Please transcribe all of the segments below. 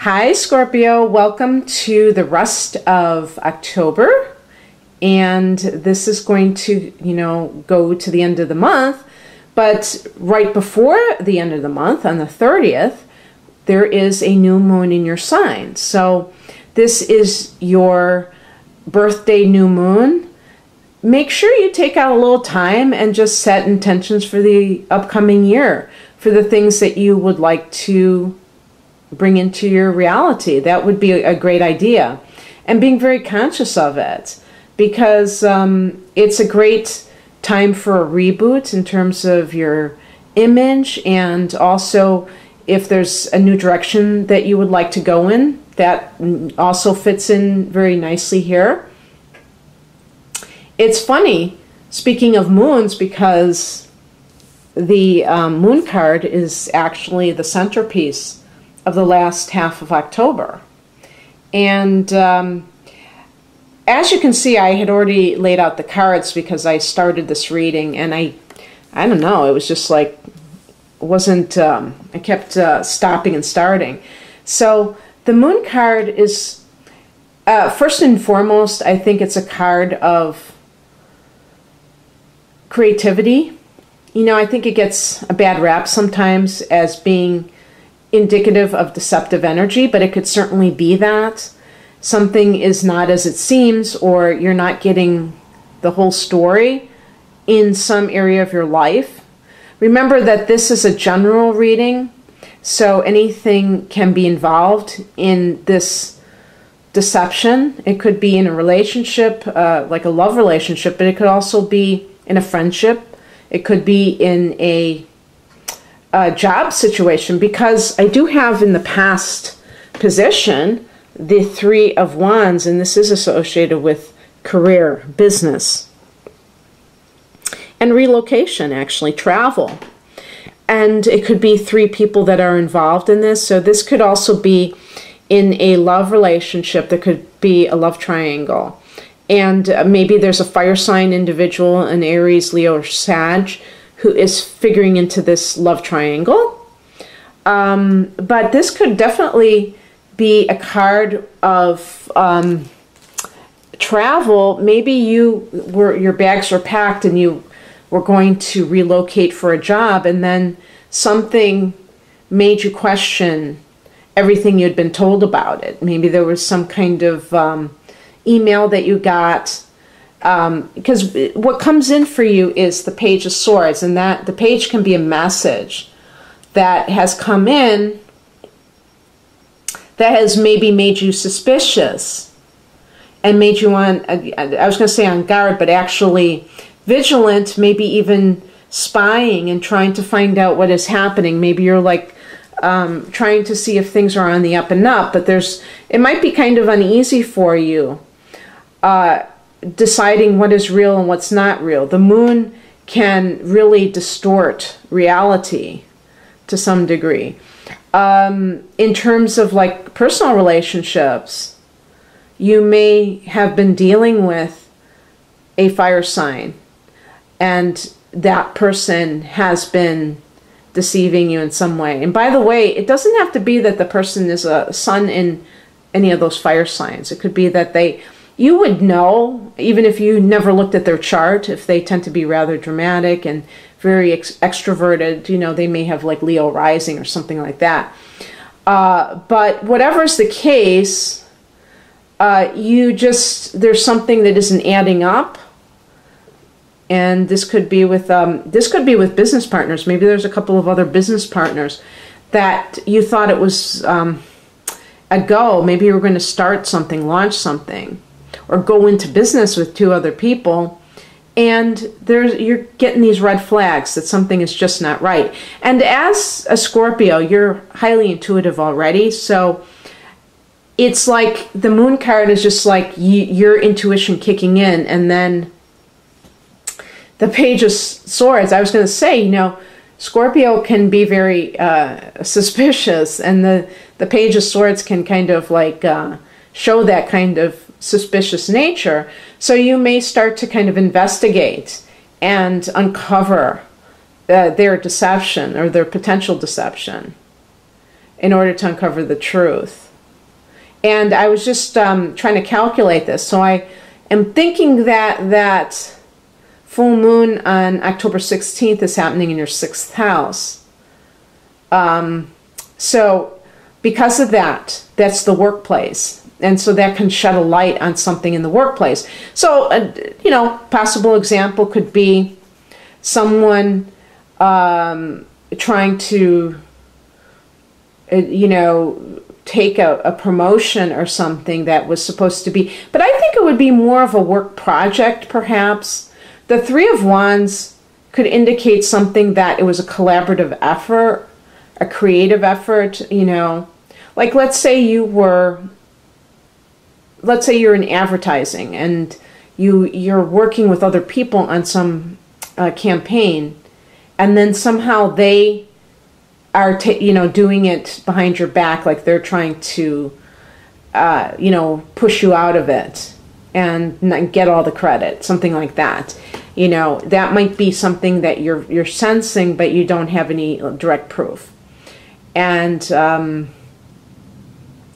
Hi, Scorpio. Welcome to the rest of October. And this is going to, go to the end of the month. But right before the end of the month, on the 30th, there is a new moon in your sign. So this is your birthday new moon. Make sure you take out a little time and just set intentions for the upcoming year, for the things that you would like to bring into your reality. That would be a great idea. And being very conscious of it, because it's a great time for a reboot in terms of your image, and also if there's a new direction that you would like to go in, that also fits in very nicely here. It's funny, speaking of moons, because the moon card is actually the centerpiece of the last half of October. And as you can see, I had already laid out the cards because I started this reading, and I don't know, it was just like, I kept stopping and starting. So the moon card is, first and foremost, I think it's a card of creativity. I think it gets a bad rap sometimes as being indicative of deceptive energy, but it could certainly be that. Something is not as it seems, or you're not getting the whole story in some area of your life. Remember that this is a general reading, so anything can be involved in this deception. It could be in a relationship, like a love relationship, but it could also be in a friendship. It could be in a job situation, because I do have in the past position the Three of Wands, and this is associated with career, business, and relocation, actually, travel. And it could be three people that are involved in this. So this could also be in a love relationship. There could be a love triangle. And maybe there's a fire sign individual, an Aries, Leo, or Sag, who is figuring into this love triangle. But this could definitely be a card of travel. Maybe your bags were packed and you were going to relocate for a job, and then something made you question everything you'd been told about it. Maybe there was some kind of email that you got, because what comes in for you is the Page of Swords, and that the page can be a message that has come in that has maybe made you suspicious and made you I was going to say on guard, but actually vigilant, maybe even spying and trying to find out what is happening. Maybe you're like trying to see if things are on the up and up, but it might be kind of uneasy for you deciding what is real and what's not real. The moon can really distort reality to some degree. In terms of like personal relationships, you may have been dealing with a fire sign, and that person has been deceiving you in some way. And by the way, it doesn't have to be that the person is a sun in any of those fire signs. It could be that you would know, even if you never looked at their chart, if they tend to be rather dramatic and very extroverted, they may have like Leo rising or something like that. But whatever's the case, there's something that isn't adding up. And this could be with business partners. Maybe there's a couple of other business partners that you thought it was a go. Maybe you were going to start something, launch something, or go into business with two other people, and you're getting these red flags that something is just not right. And as a Scorpio, you're highly intuitive already, so it's like the moon card is just like your intuition kicking in. And then the Page of Swords, I was going to say, Scorpio can be very suspicious, and the Page of Swords can kind of like show that kind of suspicious nature. So you may start to kind of investigate and uncover their deception or their potential deception in order to uncover the truth. And I was just trying to calculate this. So I am thinking that full moon on October 16th is happening in your 6th house. So because of that, that's the workplace. And so that can shed a light on something in the workplace. So, you know, possible example could be someone trying to, you know, take a promotion or something that was supposed to be. But I think it would be more of a work project, perhaps. The Three of Wands could indicate something that it was a collaborative effort, a creative effort, you know. Like, let's say you're in advertising and you're working with other people on some campaign, and then somehow they are you know, doing it behind your back, like they're trying to you know, push you out of it and not get all the credit, something like that. You know, that might be something that you're sensing, but you don't have any direct proof. And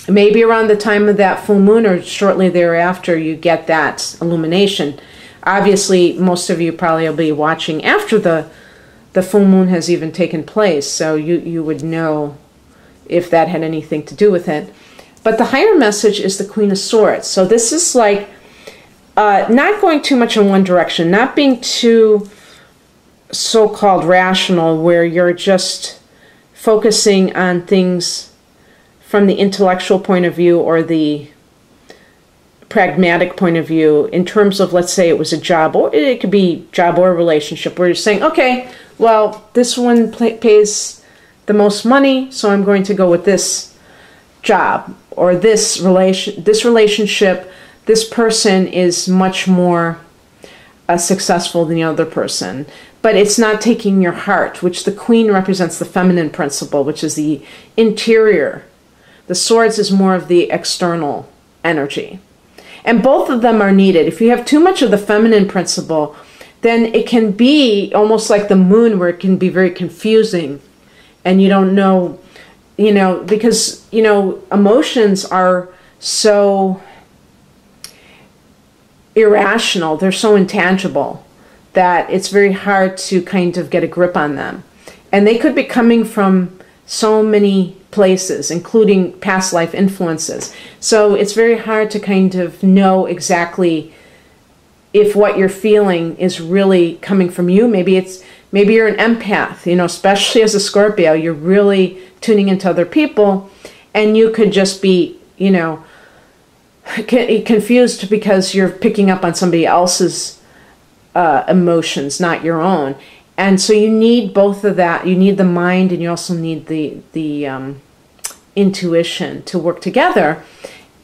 maybe around the time of that full moon or shortly thereafter, you get that illumination. Obviously, most of you probably will be watching after the full moon has even taken place, so you would know if that had anything to do with it. But the higher message is the Queen of Swords. So this is like not going too much in one direction, not being too so-called rational, where you're just focusing on things from the intellectual point of view or the pragmatic point of view in terms of, let's say it was a job, or it could be job or relationship, where you're saying, okay, well, this one pays the most money, so I'm going to go with this job, or this relationship, this person is much more successful than the other person. But it's not taking your heart, which the Queen represents the feminine principle, which is the interior. The Swords is more of the external energy. And both of them are needed. If you have too much of the feminine principle, then it can be almost like the moon, where it can be very confusing. And you don't know, you know, because, you know, emotions are so irrational. They're so intangible that it's very hard to kind of get a grip on them. And they could be coming from so many places, including past life influences. So it's very hard to kind of know exactly if what you're feeling is really coming from you. Maybe you're an empath, you know, especially as a Scorpio, you're really tuning into other people, and you could just be, you know, confused because you're picking up on somebody else's emotions, not your own. And so you need both of that. You need the mind, and you also need the intuition to work together.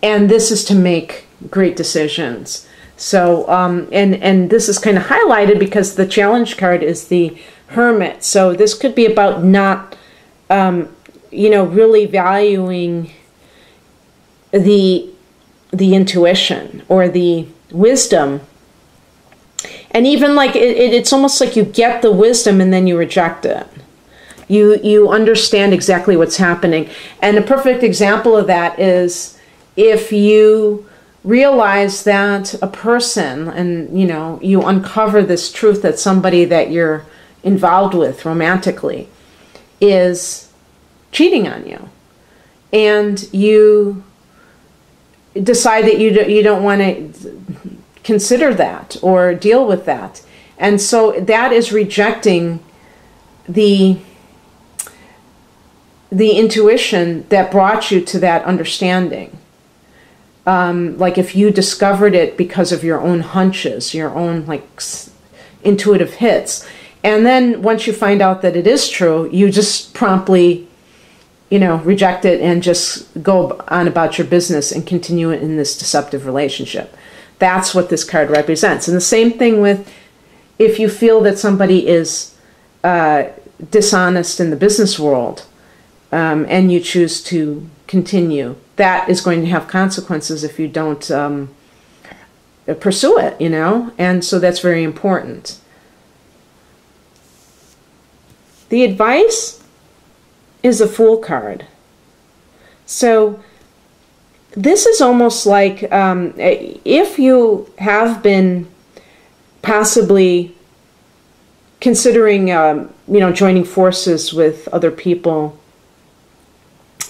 And this is to make great decisions. So, and this is kind of highlighted because the challenge card is the Hermit. So this could be about not, you know, really valuing the intuition or the wisdom. And even like it's almost like you get the wisdom and then you reject it. You understand exactly what's happening. And a perfect example of that is if you realize that a person, and you know, you uncover this truth that somebody that you're involved with romantically is cheating on you, and you decide that you don't want to consider that or deal with that. And so that is rejecting the intuition that brought you to that understanding. Like if you discovered it because of your own hunches, your own like intuitive hits, and then once you find out that it is true, you just promptly, you know, reject it and just go on about your business and continue it in this deceptive relationship. That's what this card represents. And the same thing with if you feel that somebody is dishonest in the business world, and you choose to continue, that is going to have consequences if you don't pursue it, you know? And so that's very important. The advice is a Fool card. So this is almost like if you have been possibly considering, joining forces with other people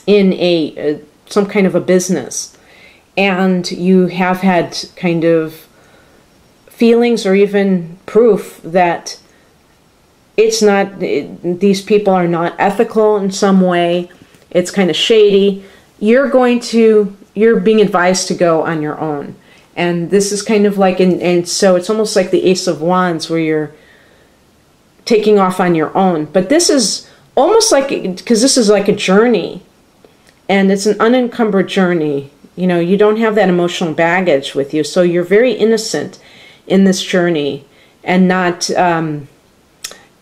in some kind of a business, and you have had kind of feelings or even proof that these people are not ethical in some way, it's kind of shady, you're being advised to go on your own. And this is kind of like, and so it's almost like the Ace of Wands, where you're taking off on your own. But this is almost like, because this is like a journey, and it's an unencumbered journey. You don't have that emotional baggage with you, so you're very innocent in this journey, and not,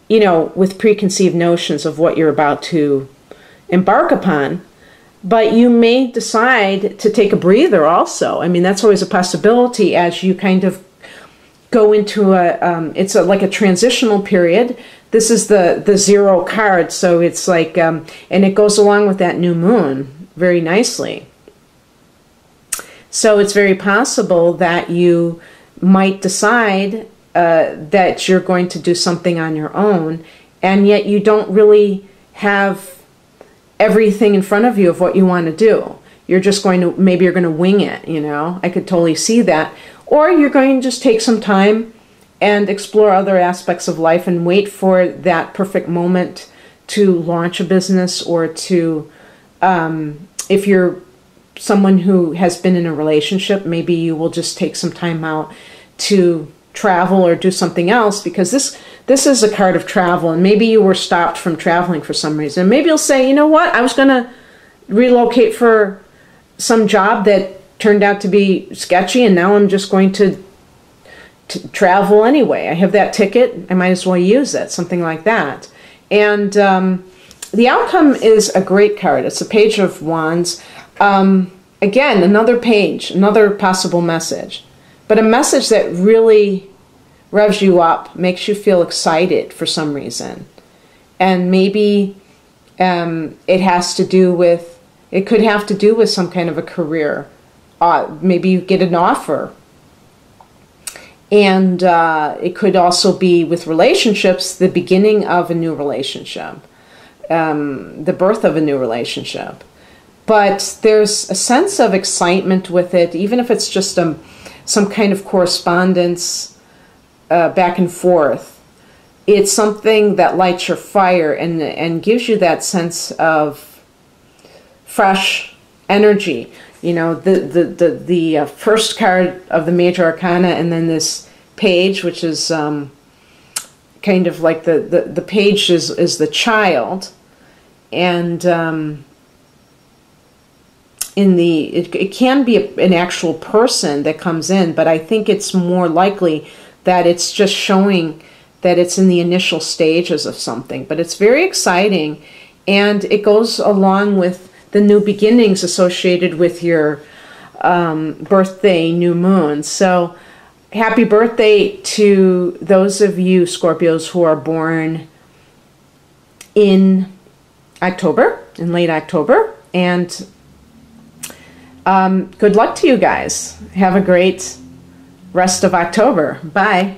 with preconceived notions of what you're about to embark upon. But you may decide to take a breather also. I mean, that's always a possibility as you kind of go into like a transitional period. This is the 0 card, so it's like, and it goes along with that new moon very nicely. So it's very possible that you might decide that you're going to do something on your own, and yet you don't really have everything in front of you of what you want to do. You're just maybe you're going to wing it, I could totally see that. Or you're going to just take some time and explore other aspects of life and wait for that perfect moment to launch a business, or to, if you're someone who has been in a relationship, maybe you will just take some time out to travel or do something else, because this is a card of travel, and maybe you were stopped from traveling for some reason. Maybe you'll say, you know what, I was going to relocate for some job that turned out to be sketchy, and now I'm just going to travel anyway. I have that ticket, I might as well use it, something like that. And the outcome is a great card. It's a Page of Wands. Again, another page, another possible message, but a message that really revs you up, makes you feel excited for some reason. And maybe it could have to do with some kind of a career. Maybe you get an offer. And it could also be with relationships, the beginning of a new relationship, the birth of a new relationship. But there's a sense of excitement with it, even if it's just some kind of correspondence back and forth. It's something that lights your fire and gives you that sense of fresh energy. The first card of the Major Arcana, and then this page, which is kind of like the page is the child, and it can be an actual person that comes in, but I think it's more likely that it's just showing that it's in the initial stages of something. But it's very exciting, and it goes along with the new beginnings associated with your birthday, new moon. So happy birthday to those of you Scorpios who are born in October, in late October, and good luck to you guys. Have a great rest of October. Bye.